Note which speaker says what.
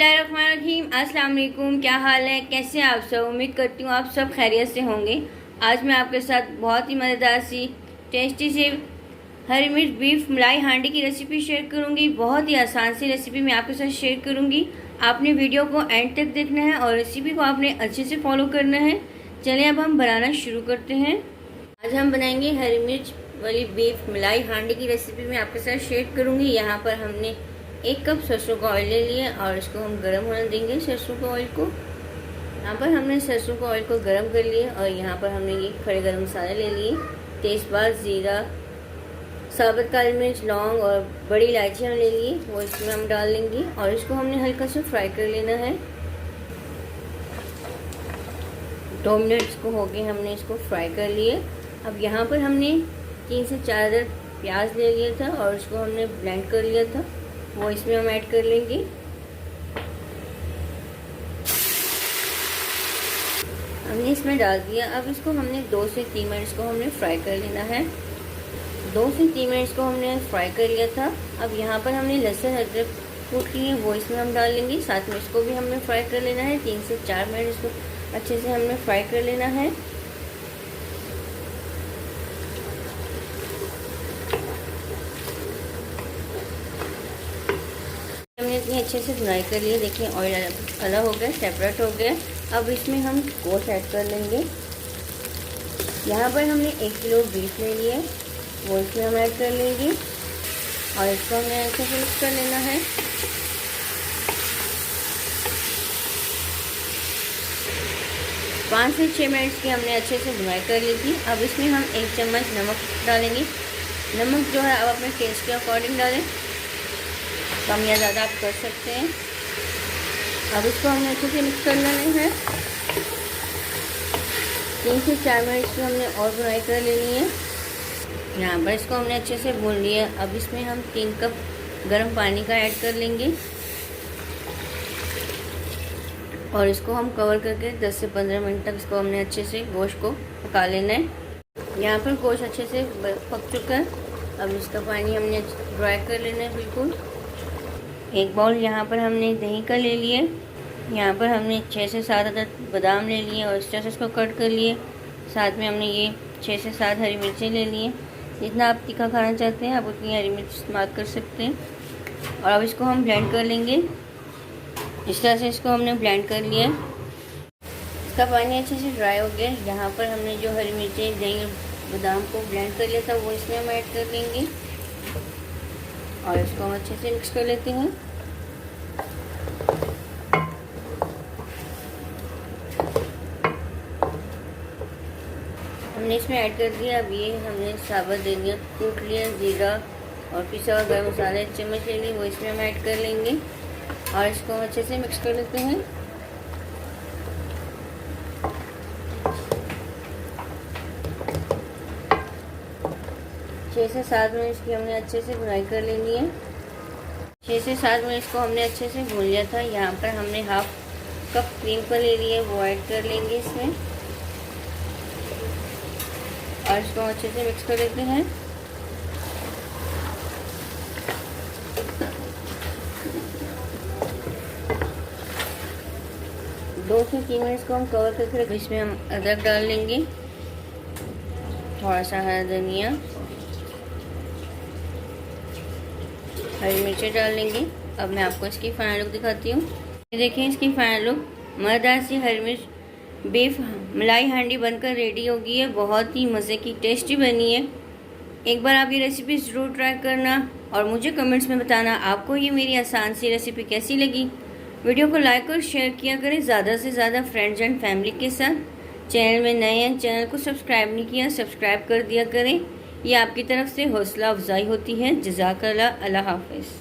Speaker 1: बिस्मिल्लाहिर्रहमानिर्रहीम। अस्सलाम वालेकुम। क्या हाल है, कैसे हैं आप सब? उम्मीद करती हूँ आप सब खैरियत से होंगे। आज मैं आपके साथ बहुत ही मज़ेदार सी टेस्टी सी हरी मिर्च बीफ मलाई हांडी की रेसिपी शेयर करूँगी। बहुत ही आसान सी रेसिपी मैं आपके साथ शेयर करूँगी। आपने वीडियो को एंड तक देखना है और रेसिपी को आपने अच्छे से फॉलो करना है। चलिए अब हम बनाना शुरू करते हैं। आज हम बनाएंगे हरी मिर्च वाली बीफ मलाई हांडी की रेसिपी मैं आपके साथ शेयर करूँगी। यहाँ पर हमने 1 कप सरसों का ऑयल ले लिया और इसको हम गर्म होने देंगे। सरसों का ऑयल को यहाँ पर हमने सरसों का ऑयल को गर्म कर लिया और यहाँ पर हमने ये खड़े गरम मसाले ले लिए, तेज़पात, ज़ीरा, साबुत काली मिर्च, लौंग और बड़ी इलायची हम ले लिए, वो इसमें हम डाल लेंगे और इसको हमने हल्का सा फ्राई कर लेना है। 2 मिनट्स को हो गए, हमने इसको फ्राई कर लिए। अब यहाँ पर हमने 3 से 4 अदर प्याज ले लिया था और इसको हमने ब्लेंड कर लिया था, वो इसमें हम ऐड कर लेंगे। हमने इसमें डाल दिया। अब इसको हमने 2 से 3 मिनट इसको हमने फ्राई कर लेना है। 2 से 3 मिनट इसको हमने फ्राई कर लिया था। अब यहाँ पर हमने लहसुन अदरक कूट लिए, वो इसमें हम डाल लेंगे। साथ में इसको भी हमने फ्राई कर लेना है। 3 से 4 मिनट इसको अच्छे से हमने फ्राई कर लेना है। हमने इतनी अच्छे से भुनाई कर लिए। देखिए ऑयल अलग हो गया, सेपरेट हो गया। अब इसमें हम गोश्त ऐड कर लेंगे। यहाँ पर हमने 1 किलो बीफ ले लिया, वो इसमें हम ऐड कर लेंगे और इसको हमें अच्छे से मिक्स कर लेना है। पाँच से 6 मिनट की हमने अच्छे से भुनाई कर ली थी। अब इसमें हम 1 चम्मच नमक डालेंगे। नमक जो है आप अपने टेस्ट के अकॉर्डिंग डालें, कम या ज़्यादा आप कर सकते हैं। अब इसको हमने अच्छे से मिक्स कर लेना है। 3 से 4 मिनट की हमने और भुनाई कर लेनी है। यहाँ पर इसको हमने अच्छे से भून लिया। अब इसमें हम 3 कप गर्म पानी का ऐड कर लेंगे और इसको हम कवर करके 10 से 15 मिनट तक इसको हमने अच्छे से गोश्त को पका लेना है। यहाँ पर गोश्त अच्छे से पक चुका है। अब इसका पानी हमने ड्राई कर लेना है बिल्कुल। 1 बाउल यहाँ पर हमने दही का ले लिए। यहाँ पर हमने 6 से 7 अदर बादाम ले लिए और इस तरह से इसको कट कर लिए। साथ में हमने ये 6 से 7 हरी मिर्चें ले लिए। जितना आप तीखा खाना चाहते हैं आप उतनी हरी मिर्च इस्तेमाल कर सकते हैं। और अब इसको हम ब्लेंड कर लेंगे। इस तरह से इसको हमने ब्लेंड कर लिया। इसका पानी अच्छे से ड्राई हो गया। यहाँ पर हमने जो हरी मिर्चें, दही, बादाम को ब्लेंड कर लिया था वो इसमें हम ऐड कर लेंगे और इसको हम अच्छे से मिक्स कर लेते हैं। हमने इसमें ऐड कर दिया। अब ये हमने साबुत धनिया कूट लिया, जीरा और पिसा हुआ गरम मसाला 1 चम्मच ले ली, वो इसमें हम ऐड कर लेंगे और इसको हम अच्छे से मिक्स कर लेते हैं। छः से 7 मिनट इसकी हमने अच्छे से भुनाई कर लेनी है। 6 से 7 मिनट इसको हमने अच्छे से भून लिया था। यहाँ पर हमने 1/2 कप क्रीम का ले लिया, वो ऐड कर लेंगे इसमें और इसको अच्छे से मिक्स कर लेते हैं। दो से 3 मिनट को हम कवर करके इसमें हम अदरक डाल लेंगे, थोड़ा सा हरा धनिया, हरी मिर्चें डाल लेंगे। अब मैं आपको इसकी फाइनल लुक दिखाती हूँ। ये देखें इसकी फाइनल लुक। मज़ेदार सी हरी मिर्च बीफ मलाई हांडी बनकर रेडी हो गई है। बहुत ही मज़े की टेस्टी बनी है। एक बार आप ये रेसिपी ज़रूर ट्राई करना और मुझे कमेंट्स में बताना आपको ये मेरी आसान सी रेसिपी कैसी लगी। वीडियो को लाइक और शेयर किया करें ज़्यादा से ज़्यादा फ्रेंड्स एंड फैमिली के साथ। चैनल में नए हैं, चैनल को सब्सक्राइब नहीं किया, सब्सक्राइब कर दिया करें। ये आपकी तरफ से हौसला अफजाई होती है। जज़ाकल्लाह। अल्लाह हाफ़िज़।